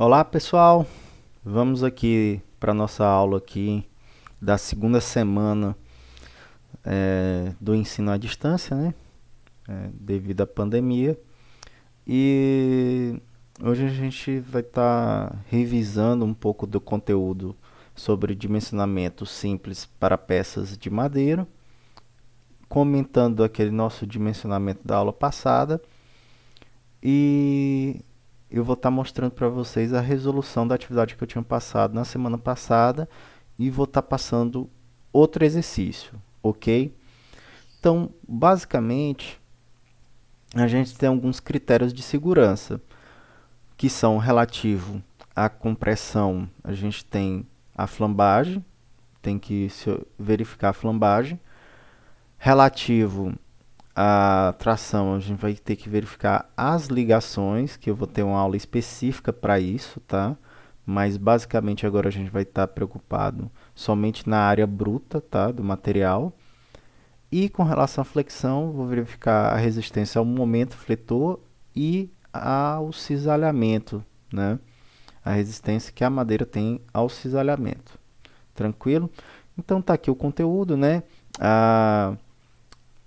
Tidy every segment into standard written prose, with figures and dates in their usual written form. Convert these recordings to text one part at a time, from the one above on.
Olá pessoal, vamos aqui para nossa aula aqui da segunda semana do ensino à distância, né? Devido à pandemia. E hoje a gente vai estar revisando um pouco do conteúdo sobre dimensionamento simples para peças de madeira, comentando aquele nosso dimensionamento da aula passada e eu vou estar mostrando para vocês a resolução da atividade que eu tinha passado na semana passada e vou estar passando outro exercício, ok? Então, basicamente, a gente tem alguns critérios de segurança que são relativo à compressão. A gente tem a flambagem, tem que verificar a flambagem. Relativo à tração, a gente vai ter que verificar as ligações, que eu vou ter uma aula específica para isso, tá? Mas basicamente agora a gente vai estar preocupado somente na área bruta, tá, do material. E com relação à flexão, vou verificar a resistência ao momento fletor e ao cisalhamento, né? A resistência que a madeira tem ao cisalhamento. Tranquilo? Então tá aqui o conteúdo, né?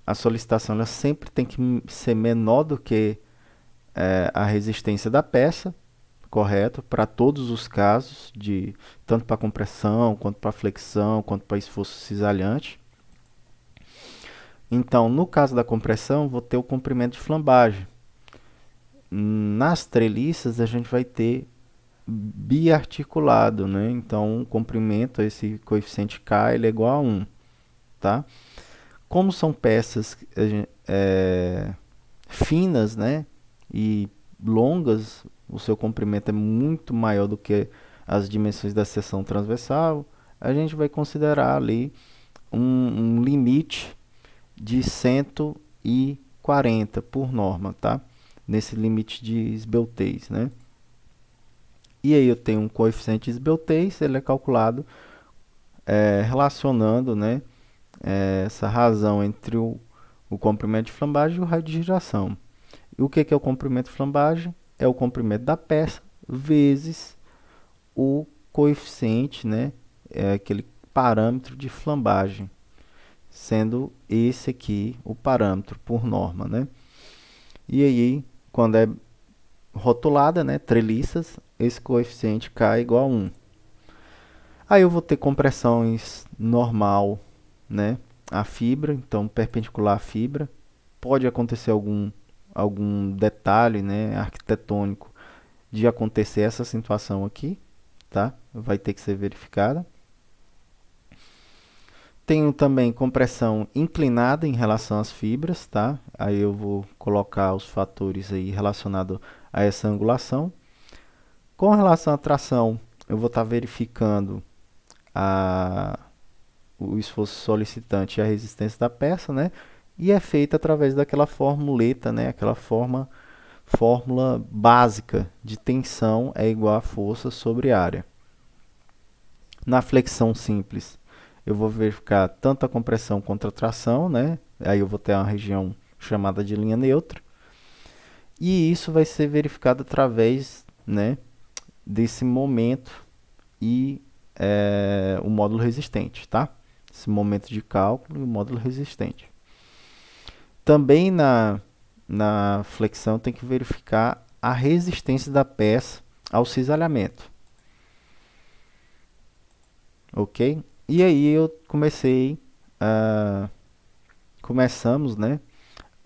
A solicitação ela sempre tem que ser menor do que a resistência da peça, correto? Para todos os casos, tanto para compressão, quanto para flexão, quanto para esforço cisalhante. Então, no caso da compressão, vou ter o comprimento de flambagem. Nas treliças, a gente vai ter biarticulado, né? Então, o comprimento, esse coeficiente K, ele é igual a 1, tá? Como são peças finas, né? E longas, o seu comprimento é muito maior do que as dimensões da seção transversal, a gente vai considerar ali um limite de 140 por norma, tá? Nesse limite de esbeltez, né? E aí eu tenho um coeficiente de esbeltez, ele é calculado relacionando, né, essa razão entre o comprimento de flambagem e o raio de giração. E o que é o comprimento de flambagem? É o comprimento da peça vezes o coeficiente, né, aquele parâmetro de flambagem, sendo esse aqui o parâmetro por norma, né? E aí, quando é rotulada, né, treliças, esse coeficiente K é igual a 1. Aí eu vou ter compressões normal, né, a fibra, então perpendicular à fibra. Pode acontecer algum detalhe, né, arquitetônico de acontecer essa situação aqui, tá? Vai ter que ser verificada. Tenho também compressão inclinada em relação às fibras, tá? Aí eu vou colocar os fatores aí relacionados a essa angulação. Com relação à tração, eu vou estar verificando o esforço solicitante e a resistência da peça, né? E é feita através daquela formuleta, né? Aquela fórmula básica de tensão é igual a força sobre área. Na flexão simples, eu vou verificar tanto a compressão quanto a tração, né? Aí eu vou ter uma região chamada de linha neutra. E isso vai ser verificado através, né, desse momento e o módulo resistente, tá? Esse momento de cálculo e o módulo resistente. Também na flexão tem que verificar a resistência da peça ao cisalhamento. Ok? E aí eu começamos, né,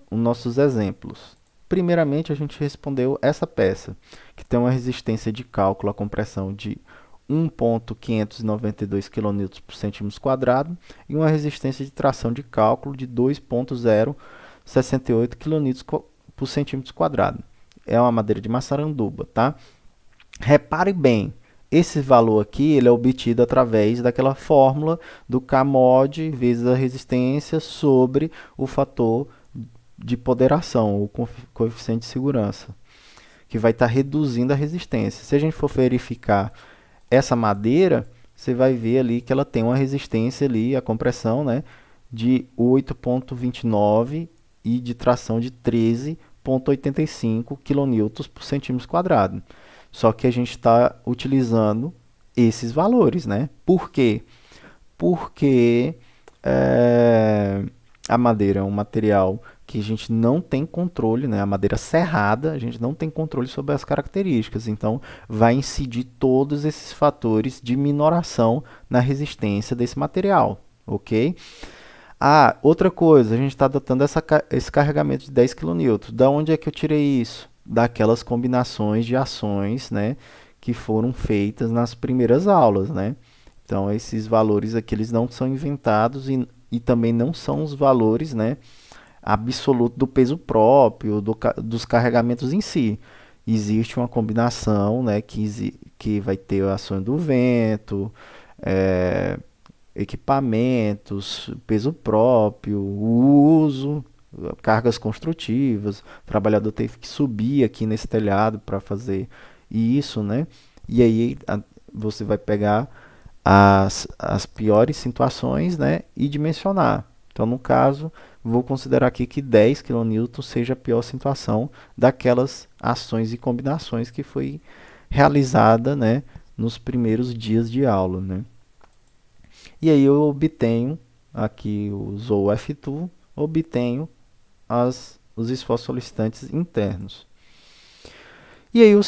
os nossos exemplos. Primeiramente, a gente respondeu essa peça, que tem uma resistência de cálculo à compressão de 1,592 kN por centímetro quadrado e uma resistência de tração de cálculo de 2,068 kN por centímetro quadrado. É uma madeira de maçaranduba, tá? Repare bem, esse valor aqui ele é obtido através daquela fórmula do Kmod vezes a resistência sobre o fator de ponderação, o coeficiente de segurança, que vai estar reduzindo a resistência. Se a gente for verificar essa madeira, você vai ver ali que ela tem uma resistência ali, a compressão, né, de 8,29 e de tração de 13,85 kN por centímetro quadrado. Só que a gente está utilizando esses valores, né? Por quê? Porque a madeira é um material que a gente não tem controle, né? A madeira serrada, a gente não tem controle sobre as características. Então, vai incidir todos esses fatores de minoração na resistência desse material, ok? Ah, outra coisa, a gente está adotando esse carregamento de 10 kN. Da onde é que eu tirei isso? Daquelas combinações de ações, né, que foram feitas nas primeiras aulas, né? Então, esses valores aqui, eles não são inventados e também não são os valores, né, absolutos do peso próprio, dos carregamentos em si. Existe uma combinação, né, que vai ter a ação do vento, é, equipamentos, peso próprio, o uso, cargas construtivas. O trabalhador teve que subir aqui nesse telhado para fazer isso, né? E aí você vai pegar as piores situações, né, e dimensionar. Então, no caso, vou considerar aqui que 10 kN seja a pior situação daquelas ações e combinações que foi realizada, né, nos primeiros dias de aula, né? E aí eu obtenho, aqui usou o F2, obtenho os esforços solicitantes internos. E aí o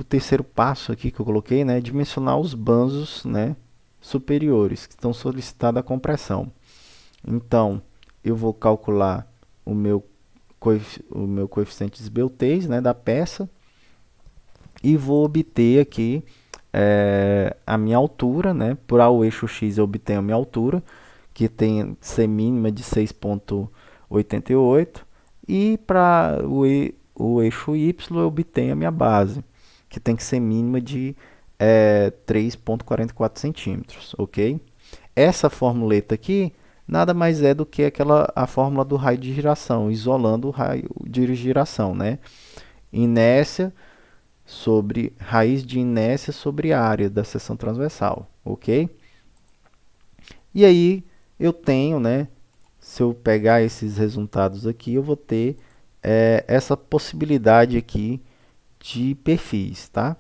terceiro passo aqui que eu coloquei, né, é dimensionar os banzos, né, superiores que estão solicitados à compressão. Então, eu vou calcular o meu coeficiente de esbeltez, né, da peça e vou obter aqui a minha altura, né? Para o eixo X eu obtenho a minha altura, que tem que ser mínima de 6,88, e para o eixo Y eu obtenho a minha base, que tem que ser mínima de 3,44 centímetros, ok? Essa formuleta aqui nada mais é do que a fórmula do raio de giração, isolando o raio de giração, né? Inércia sobre raiz de inércia sobre a área da seção transversal, ok? E aí eu tenho, né? Se eu pegar esses resultados aqui, eu vou ter essa possibilidade aqui de perfis, tá?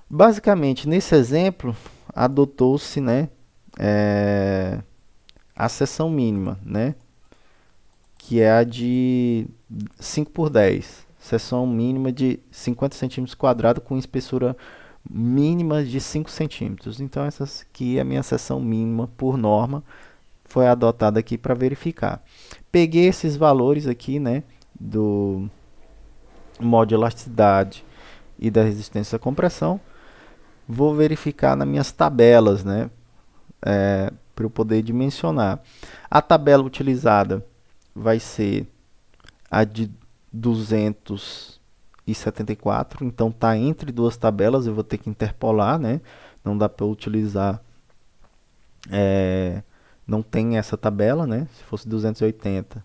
Basicamente, nesse exemplo, adotou-se, né, a seção mínima, né, que é a de 5 por 10. Seção mínima de 50 centímetros quadrados com espessura mínima de 5 centímetros. Então, essa aqui é a minha seção mínima por norma, foi adotada aqui para verificar. Peguei esses valores aqui, né, do modo de elasticidade e da resistência à compressão, vou verificar nas minhas tabelas, né, para eu poder dimensionar. A tabela utilizada vai ser a de 274, então está entre duas tabelas, eu vou ter que interpolar, né? Não dá para utilizar, não tem essa tabela, né? Se fosse 280,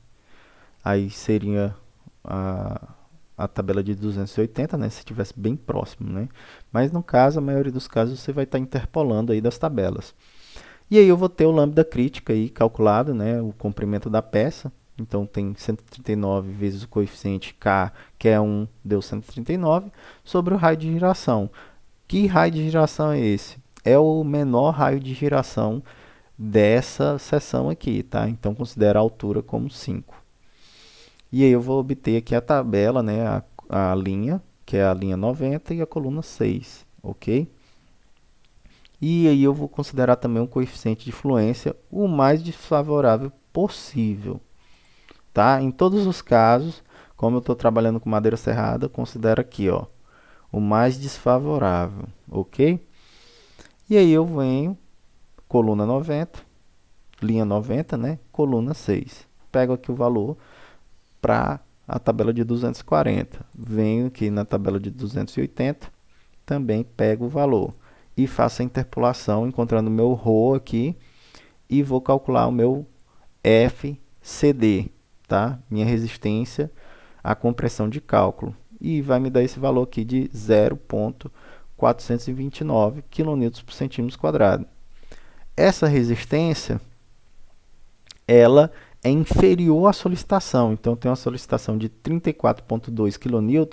aí seria a tabela de 280, né? Se estivesse bem próximo, né? Mas no caso, a maioria dos casos, você vai estar interpolando aí das tabelas. E aí eu vou ter o lambda crítica aí calculado, né? O comprimento da peça. Então, tem 139 vezes o coeficiente K, que é 1, deu 139, sobre o raio de giração. Que raio de giração é esse? É o menor raio de giração dessa seção aqui, tá? Então, considera a altura como 5. E aí eu vou obter aqui a tabela, né? A linha, que é a linha 90, e a coluna 6, ok? E aí eu vou considerar também um coeficiente de fluência o mais desfavorável possível. Tá? Em todos os casos, como eu estou trabalhando com madeira serrada, considero aqui, ó, o mais desfavorável, ok? E aí eu venho, coluna 90, linha 90, né? Coluna 6. Pego aqui o valor para a tabela de 240. Venho aqui na tabela de 280, também pego o valor. E faço a interpolação, encontrando o meu ρ aqui, e vou calcular o meu FCD, tá? Minha resistência à compressão de cálculo. E vai me dar esse valor aqui de 0,429 kN por centímetro quadrado. Essa resistência, ela é inferior à solicitação. Então, tem uma solicitação de 34,2 kN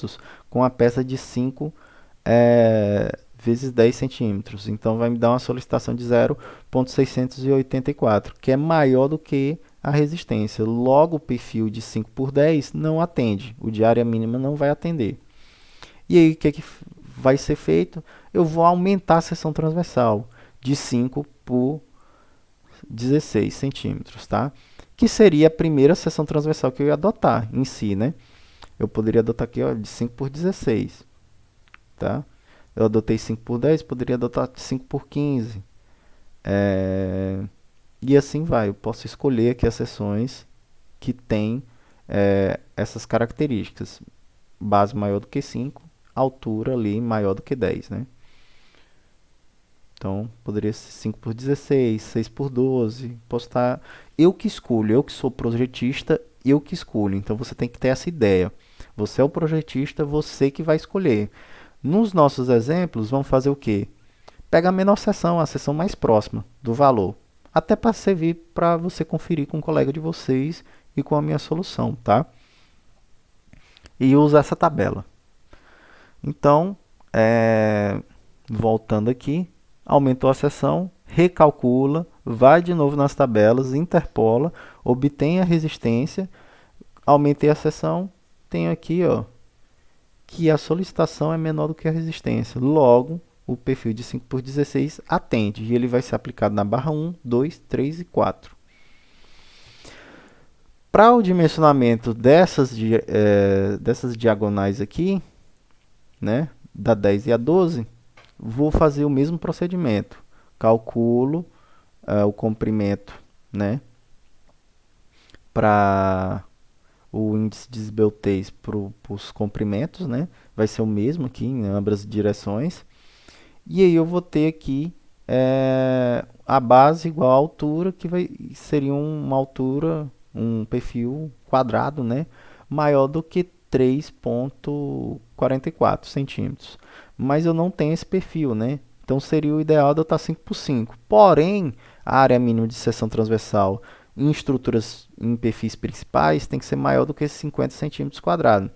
com a peça de 5 vezes 10 centímetros. Então vai me dar uma solicitação de 0,684, que é maior do que a resistência. Logo, o perfil de 5 por 10 não atende. O de área mínima não vai atender. E aí, o que vai ser feito? Eu vou aumentar a seção transversal de 5 por 16 centímetros, tá? Que seria a primeira seção transversal que eu ia adotar em si, né? Eu poderia adotar aqui, ó, de 5 por 16, tá? Eu adotei 5 por 10, poderia adotar 5 por 15. E assim vai. Eu posso escolher aqui as seções que têm essas características. Base maior do que 5, altura ali maior do que 10, né? Então, poderia ser 5 por 16, 6 por 12. Posso estar... Eu que escolho, eu que sou projetista, eu que escolho. Então, você tem que ter essa ideia. Você é o projetista, você que vai escolher. Nos nossos exemplos, vamos fazer o quê? Pega a menor seção, a seção mais próxima do valor. Até para servir para você conferir com o colega de vocês e com a minha solução, tá? E usa essa tabela. Então, voltando aqui, aumentou a seção, recalcula, vai de novo nas tabelas, interpola, obtém a resistência, aumentei a seção, tenho aqui, ó, que a solicitação é menor do que a resistência. Logo, o perfil de 5 por 16 atende e ele vai ser aplicado na barra 1, 2, 3 e 4. Para o dimensionamento dessas diagonais aqui, né, da 10 e a 12, vou fazer o mesmo procedimento. Calculo o comprimento, né, para o índice de esbeltez para os comprimentos, né, vai ser o mesmo aqui em ambas direções. E aí eu vou ter aqui a base igual à altura, que seria uma altura, um perfil quadrado, né, maior do que 3,44 centímetros. Mas eu não tenho esse perfil, né? Então seria o ideal adotar 5 por 5. Porém, a área mínima de seção transversal em estruturas em perfis principais tem que ser maior do que 50 centímetros quadrados.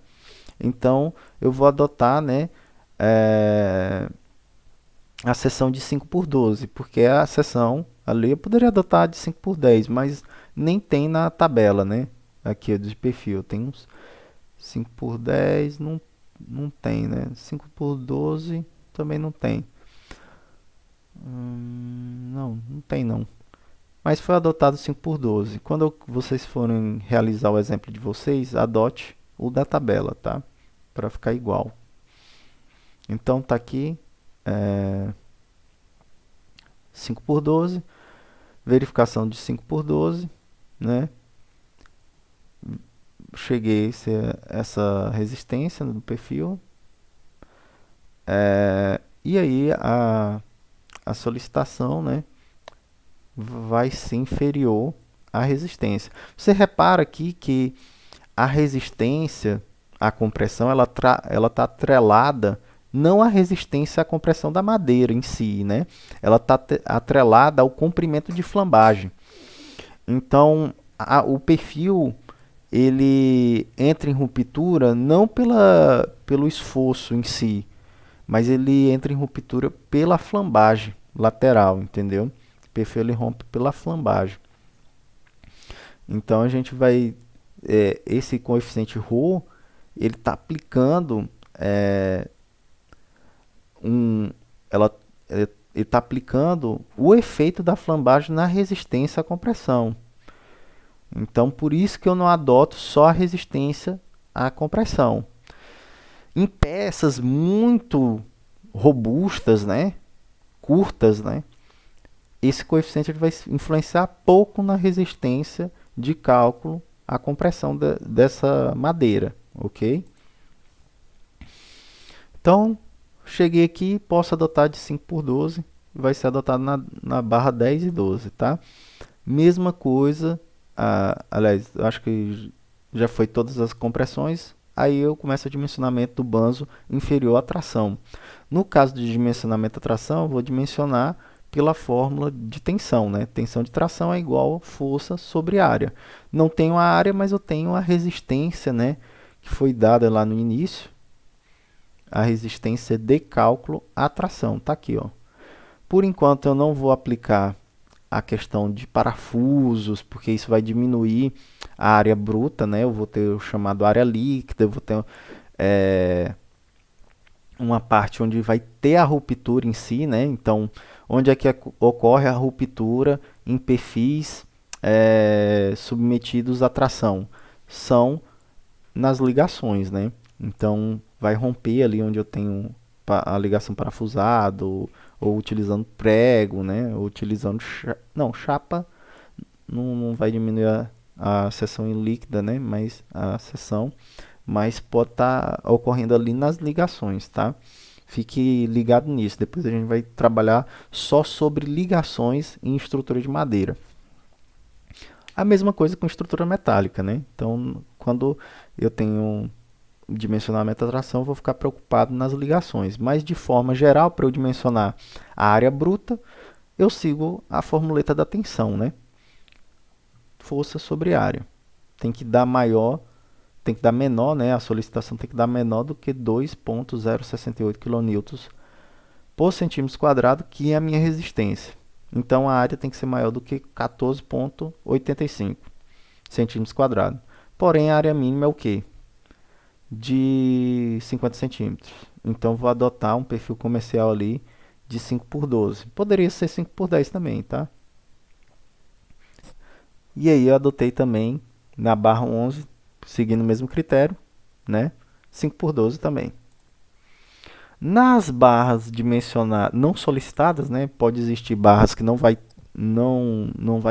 Então eu vou adotar, né, a seção de 5 por 12, porque a seção ali eu poderia adotar de 5 por 10, mas nem tem na tabela, né? Aqui de perfil, tem uns 5 por 10, não tem, né? 5 por 12 também não tem. Não tem não. Mas foi adotado 5 por 12. Quando vocês forem realizar o exemplo de vocês, adote o da tabela, tá? Para ficar igual. Então tá aqui 5 por 12, verificação de 5 por 12, né? Cheguei a essa resistência no perfil. E aí a solicitação, né, vai ser inferior à resistência. Você repara aqui que a resistência à compressão ela está atrelada não à resistência à compressão da madeira em si, né? Ela está atrelada ao comprimento de flambagem. Então, o perfil ele entra em ruptura não pelo esforço em si, mas ele entra em ruptura pela flambagem lateral, entendeu? O perfil ele rompe pela flambagem. Então a gente vai esse coeficiente ρ ele está aplicando ele está aplicando o efeito da flambagem na resistência à compressão. Então por isso que eu não adoto só a resistência à compressão. Em peças muito robustas, né, curtas, né, esse coeficiente ele vai influenciar pouco na resistência de cálculo à compressão dessa madeira, ok? Então, cheguei aqui, posso adotar de 5 por 12, vai ser adotado na barra 10 e 12, tá? Mesma coisa, aliás, acho que já foi todas as compressões, aí eu começo o dimensionamento do banzo inferior à tração. No caso de dimensionamento à tração, eu vou dimensionar pela fórmula de tensão, né? Tensão de tração é igual força sobre área. Não tenho a área, mas eu tenho a resistência, né, que foi dada lá no início, a resistência de cálculo à tração. Tá aqui, ó. Por enquanto eu não vou aplicar a questão de parafusos, porque isso vai diminuir a área bruta, né? Eu vou ter o chamado área líquida, eu vou ter uma parte onde vai ter a ruptura em si, né? Então, onde é que ocorre a ruptura em perfis submetidos à tração? São nas ligações, né? Então, vai romper ali onde eu tenho a ligação parafusado, ou utilizando prego, né? Ou utilizando chapa não vai diminuir a seção líquida, né? Mas a seção, mas pode estar ocorrendo ali nas ligações, tá? Fique ligado nisso. Depois a gente vai trabalhar só sobre ligações em estrutura de madeira. A mesma coisa com estrutura metálica, né? Então, quando eu tenho dimensionamento da tração, eu vou ficar preocupado nas ligações. Mas, de forma geral, para eu dimensionar a área bruta, eu sigo a formuleta da tensão, né? Força sobre área. Tem que dar menor, né? A solicitação tem que dar menor do que 2,068 kN por centímetro quadrado, que é a minha resistência. Então, a área tem que ser maior do que 14,85 centímetros quadrados. Porém, a área mínima é o quê? De 50 centímetros. Então, vou adotar um perfil comercial ali de 5 por 12. Poderia ser 5 por 10 também, tá? E aí, eu adotei também na barra 11, seguindo o mesmo critério, né? 5 por 12 também. Nas barras dimensionadas não solicitadas, né, pode existir barras que não vai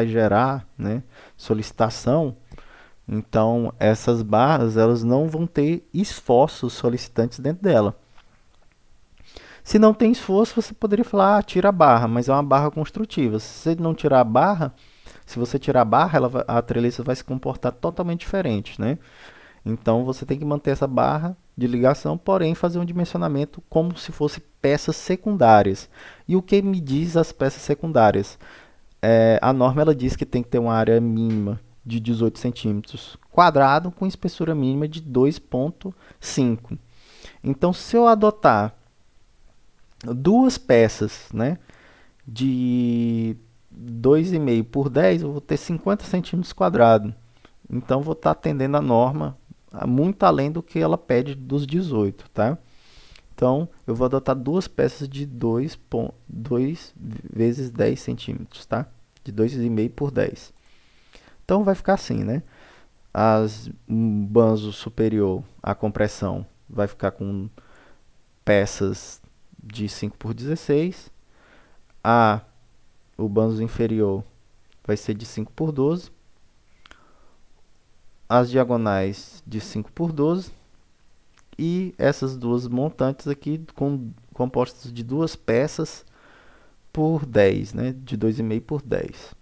gerar, né, solicitação. Então, essas barras elas não vão ter esforços solicitantes dentro dela. Se não tem esforço, você poderia falar, tira a barra, mas é uma barra construtiva. Se você não tirar a barra, se você tirar a barra, a treliça vai se comportar totalmente diferente, né? Então você tem que manter essa barra de ligação, porém fazer um dimensionamento como se fosse peças secundárias. E o que me diz as peças secundárias? A norma ela diz que tem que ter uma área mínima de 18 centímetros quadrado com espessura mínima de 2,5. Então, se eu adotar duas peças, né, de 2,5 por 10, eu vou ter 50 centímetros quadrados. Então, vou estar atendendo a norma muito além do que ela pede dos 18, tá? Então, eu vou adotar duas peças de 2 vezes 10 centímetros, tá? De 2,5 por 10. Então, vai ficar assim, né? Um banzo superior, a compressão, vai ficar com peças de 5 por 16. O banzo inferior vai ser de 5 por 12. As diagonais de 5 por 12. E essas duas montantes aqui compostas de duas peças por 10, né? De 2,5 por 10.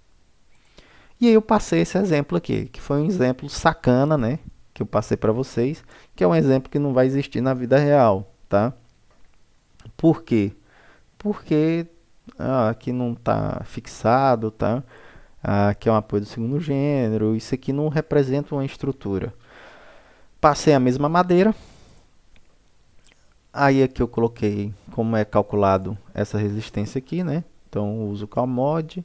E aí eu passei esse exemplo aqui, que foi um exemplo sacana, né? Que eu passei para vocês, que é um exemplo que não vai existir na vida real, tá? Por quê? Porque aqui não está fixado, tá? Aqui é um apoio do segundo gênero, isso aqui não representa uma estrutura. Passei a mesma madeira. Aí aqui eu coloquei como é calculado essa resistência aqui, né? Então eu uso o CalMod,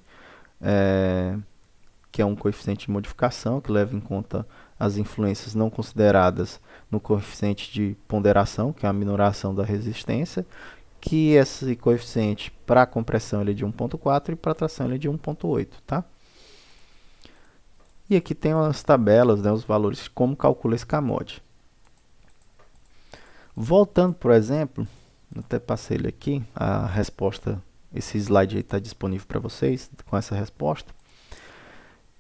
que é um coeficiente de modificação que leva em conta as influências não consideradas no coeficiente de ponderação, que é a minoração da resistência, que esse coeficiente para a compressão ele é de 1,4 e para a tração ele é de 1,8, tá? E aqui tem as tabelas, né, os valores, como calcula esse CalMod. Voltando, por exemplo, até passei ele aqui, a resposta, esse slide aí está disponível para vocês com essa resposta.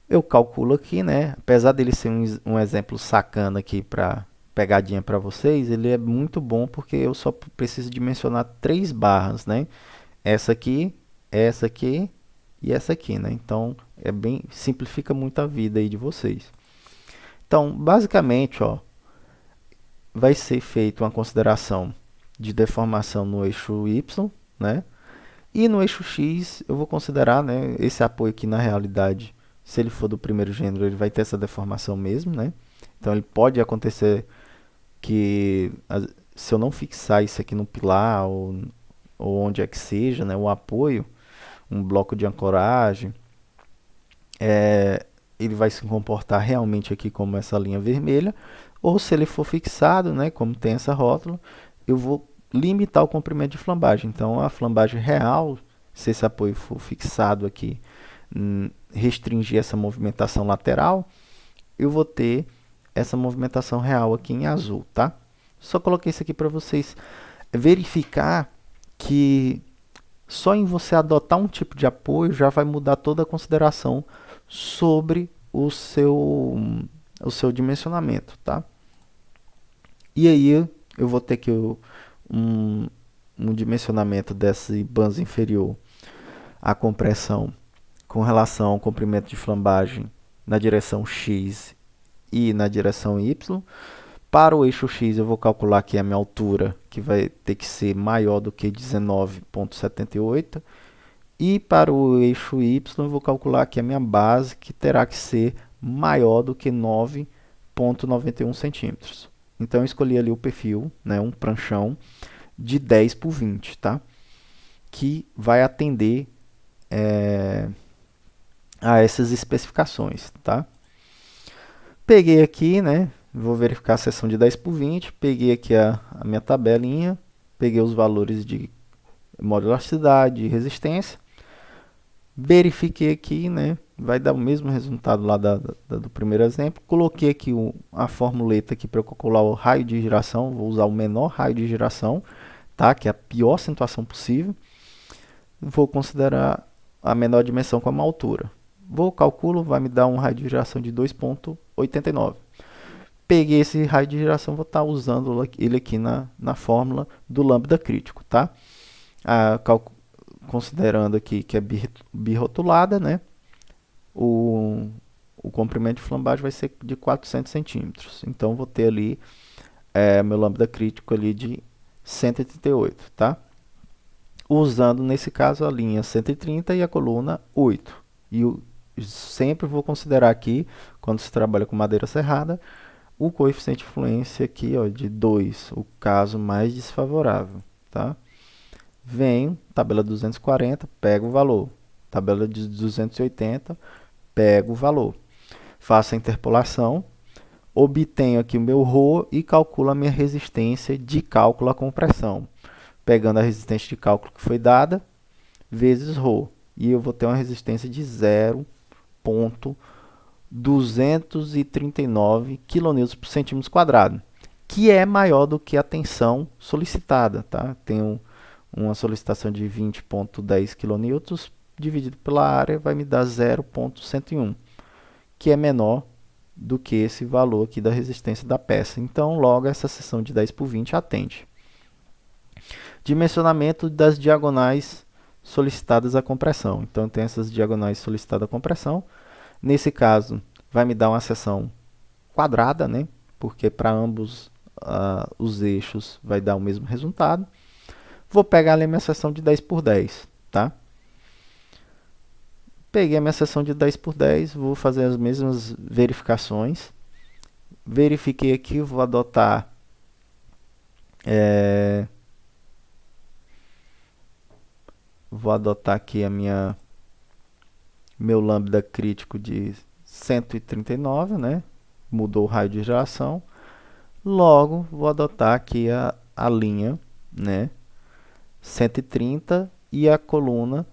Eu calculo aqui, né? Apesar dele ser um exemplo sacana aqui para pegadinha para vocês, ele é muito bom porque eu só preciso dimensionar 3 barras, né? Essa aqui e essa aqui, né? Então, simplifica muito a vida aí de vocês. Então, basicamente, ó, vai ser feita uma consideração de deformação no eixo Y, né? E no eixo X eu vou considerar, né, esse apoio aqui na realidade, se ele for do primeiro gênero, ele vai ter essa deformação mesmo, né? Então ele pode acontecer que se eu não fixar isso aqui no pilar ou onde é que seja, né, o apoio, um bloco de ancoragem, ele vai se comportar realmente aqui como essa linha vermelha, ou se ele for fixado, né, como tem essa rótula, eu vou limitar o comprimento de flambagem. Então, a flambagem real, se esse apoio for fixado aqui, restringir essa movimentação lateral, eu vou ter essa movimentação real aqui em azul, tá? Só coloquei isso aqui para vocês verificar que só em você adotar um tipo de apoio já vai mudar toda a consideração sobre o seu dimensionamento, tá? E aí eu vou ter aqui um dimensionamento desse banzo inferior, a compressão com relação ao comprimento de flambagem na direção X e na direção Y. Para o eixo X eu vou calcular aqui a minha altura, que vai ter que ser maior do que 19,78. E para o eixo Y eu vou calcular aqui a minha base, que terá que ser maior do que 9,91 centímetros. Então eu escolhi ali o perfil, né, um pranchão de 10 por 20, tá? Que vai atender a essas especificações, tá? Peguei aqui, né? Vou verificar a seção de 10 por 20. Peguei aqui a minha tabelinha. Peguei os valores de modularidade e resistência. Verifiquei aqui, né? Vai dar o mesmo resultado lá do primeiro exemplo. Coloquei aqui a formuleta aqui para calcular o raio de giração. Vou usar o menor raio de giração, tá? Que é a pior acentuação possível. Vou considerar a menor dimensão como a altura. Vou calculo, vai me dar um raio de giração de 2,89. Peguei esse raio de giração, vou estar usando ele aqui na fórmula do lambda crítico, tá? Considerando aqui que é birrotulada, né? O comprimento de flambagem vai ser de 400 centímetros. Então, vou ter ali meu lambda crítico ali de 138, tá? Usando, nesse caso, a linha 130 e a coluna 8. E sempre vou considerar aqui, quando se trabalha com madeira serrada, o coeficiente de influência aqui, ó, de 2, o caso mais desfavorável, tá? Venho, tabela 240, pego o valor. Tabela de 280, pego o valor. Faço a interpolação, obtenho aqui o meu ρ e calculo a minha resistência de cálculo à compressão. Pegando a resistência de cálculo que foi dada, vezes ρ. E eu vou ter uma resistência de 0,239 kN por centímetro quadrado, que é maior do que a tensão solicitada, tá? Tenho uma solicitação de 20,10 kN dividido pela área vai me dar 0,101, que é menor do que esse valor aqui da resistência da peça. Então, logo, essa seção de 10 por 20 atende. Dimensionamento das diagonais solicitadas à compressão. Então, tem essas diagonais solicitadas à compressão. Nesse caso, vai me dar uma seção quadrada, né? Porque para ambos os eixos vai dar o mesmo resultado. Vou pegar ali a minha seção de 10 por 10, tá? Peguei a minha seção de 10 por 10, vou fazer as mesmas verificações. Verifiquei aqui, vou adotar aqui meu lambda crítico de 139, né? Mudou o raio de giração. Logo, vou adotar aqui a linha, né? 130 e a coluna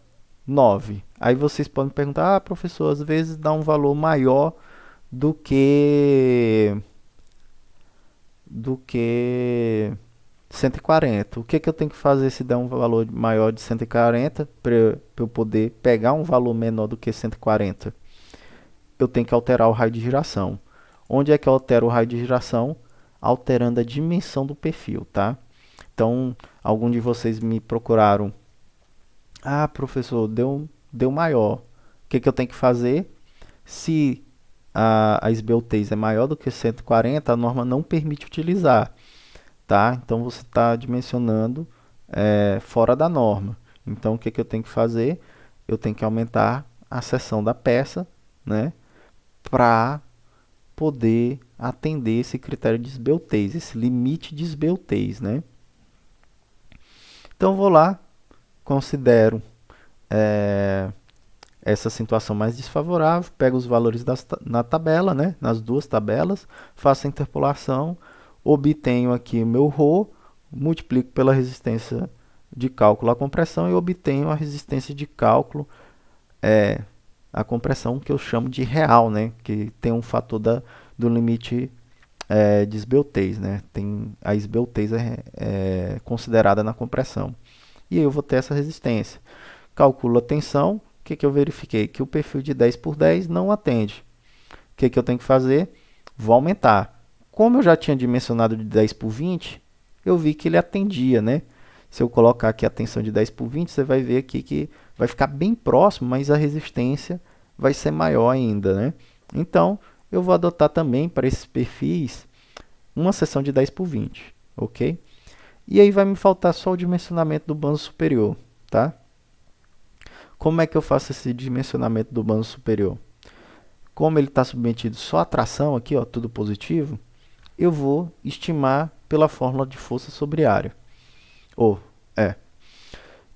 9. Aí vocês podem perguntar, professor, às vezes dá um valor maior do que 140. O que eu tenho que fazer se der um valor maior de 140 para eu poder pegar um valor menor do que 140? Eu tenho que alterar o raio de giração. Onde é que eu altero o raio de giração? Alterando a dimensão do perfil, tá? Então, algum de vocês me procuraram. Ah, professor, deu maior. O que eu tenho que fazer? Se a esbeltez é maior do que 140, a norma não permite utilizar, tá? Então, você está dimensionando fora da norma. Então, o que eu tenho que fazer? Eu tenho que aumentar a seção da peça, né? Para poder atender esse critério de esbeltez, esse limite de esbeltez, né? Então, vou lá, considero essa situação mais desfavorável, pego os valores na tabela, né? Nas duas tabelas, faço a interpolação, obtenho aqui o meu ρ, multiplico pela resistência de cálculo à compressão e obtenho a resistência de cálculo, a compressão que eu chamo de real, né? Que tem um fator do limite de esbeltez, né? A esbeltez é considerada na compressão. E aí eu vou ter essa resistência. Calculo a tensão. O que eu verifiquei? Que o perfil de 10 por 10 não atende. O que eu tenho que fazer? Vou aumentar. Como eu já tinha dimensionado de 10 por 20, eu vi que ele atendia, né? Se eu colocar aqui a tensão de 10 por 20, você vai ver aqui que vai ficar bem próximo, mas a resistência vai ser maior ainda, né? Então, eu vou adotar também para esses perfis uma seção de 10 por 20, ok? E aí vai me faltar só o dimensionamento do banzo superior, tá? Como é que eu faço esse dimensionamento do banzo superior? Como ele está submetido só a tração aqui, ó, tudo positivo, eu vou estimar pela fórmula de força sobre área.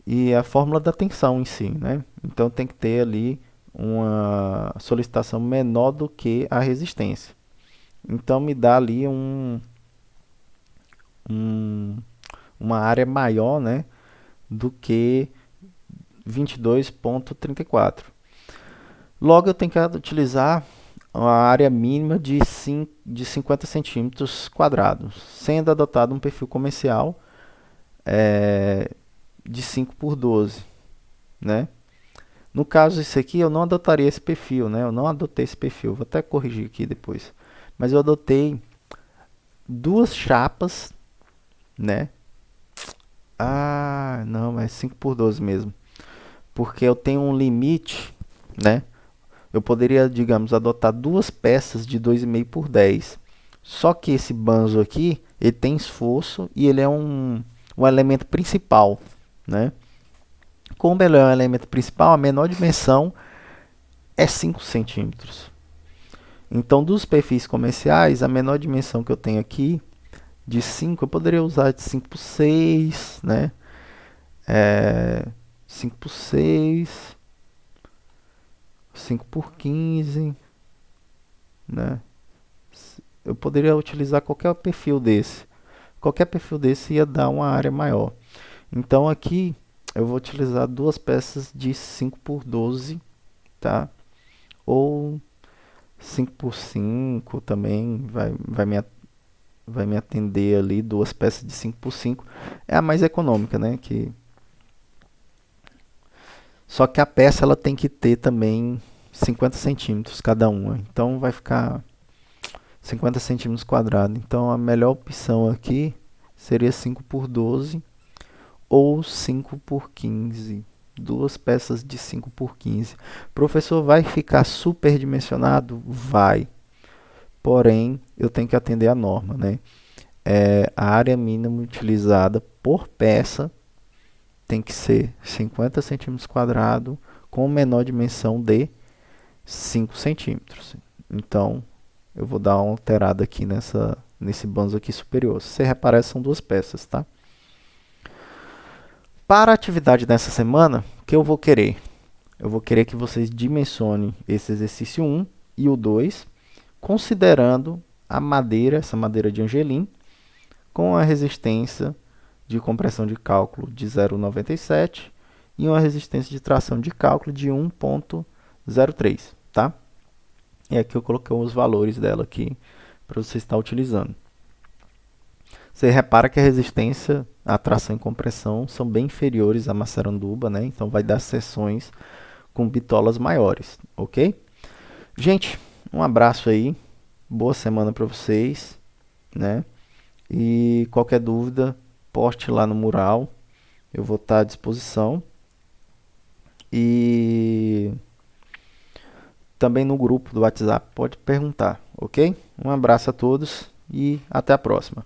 E a fórmula da tensão em si, né? Então tem que ter ali uma solicitação menor do que a resistência. Então me dá ali uma área maior, né, do que 22,34. Logo eu tenho que utilizar a área mínima de 50 centímetros quadrados, sendo adotado um perfil comercial de 5 por 12, né? No caso, isso aqui eu não adotaria esse perfil, né? Eu não adotei esse perfil, vou até corrigir aqui depois. Mas eu adotei duas chapas, né? Ah, não, é 5 por 12 mesmo. Porque eu tenho um limite, né? Eu poderia, digamos, adotar duas peças de 2,5 por 10. Só que esse banzo aqui, ele tem esforço e ele é um elemento principal, né? Como ele é um elemento principal, a menor dimensão é 5 centímetros. Então, dos perfis comerciais, a menor dimensão que eu tenho aqui, de 5, eu poderia usar de 5 por 6, né? 5 por 6, 5 por 15, né? Eu poderia utilizar qualquer perfil desse. Qualquer perfil desse ia dar uma área maior. Então, aqui eu vou utilizar duas peças de 5 por 12, tá? Ou 5 por 5 também vai me atender ali, duas peças de 5 por 5. É a mais econômica, né? Só que a peça ela tem que ter também 50 centímetros cada uma. Então vai ficar 50 centímetros quadrados. Então a melhor opção aqui seria 5 por 12 ou 5 por 15. Duas peças de 5 por 15. Professor, vai ficar superdimensionado? Vai. Porém, eu tenho que atender a norma, né? A área mínima utilizada por peça tem que ser 50 centímetros quadrados com menor dimensão de 5 centímetros. Então, eu vou dar uma alterada aqui nesse banzo aqui superior. Se você reparar, são duas peças, tá? Para a atividade dessa semana, o que eu vou querer? Eu vou querer que vocês dimensionem esse exercício 1 e o 2, considerando a madeira, essa madeira de angelim, com a resistência de compressão de cálculo de 0,97 e uma resistência de tração de cálculo de 1,03, tá? E aqui eu coloquei os valores dela aqui para você estar utilizando. Você repara que a resistência, a tração e compressão são bem inferiores à maçaranduba, né? Então vai dar seções com bitolas maiores, ok? Gente, um abraço aí, boa semana para vocês, né? E qualquer dúvida, poste lá no mural, eu vou estar à disposição. E também no grupo do WhatsApp pode perguntar, ok? Um abraço a todos e até a próxima.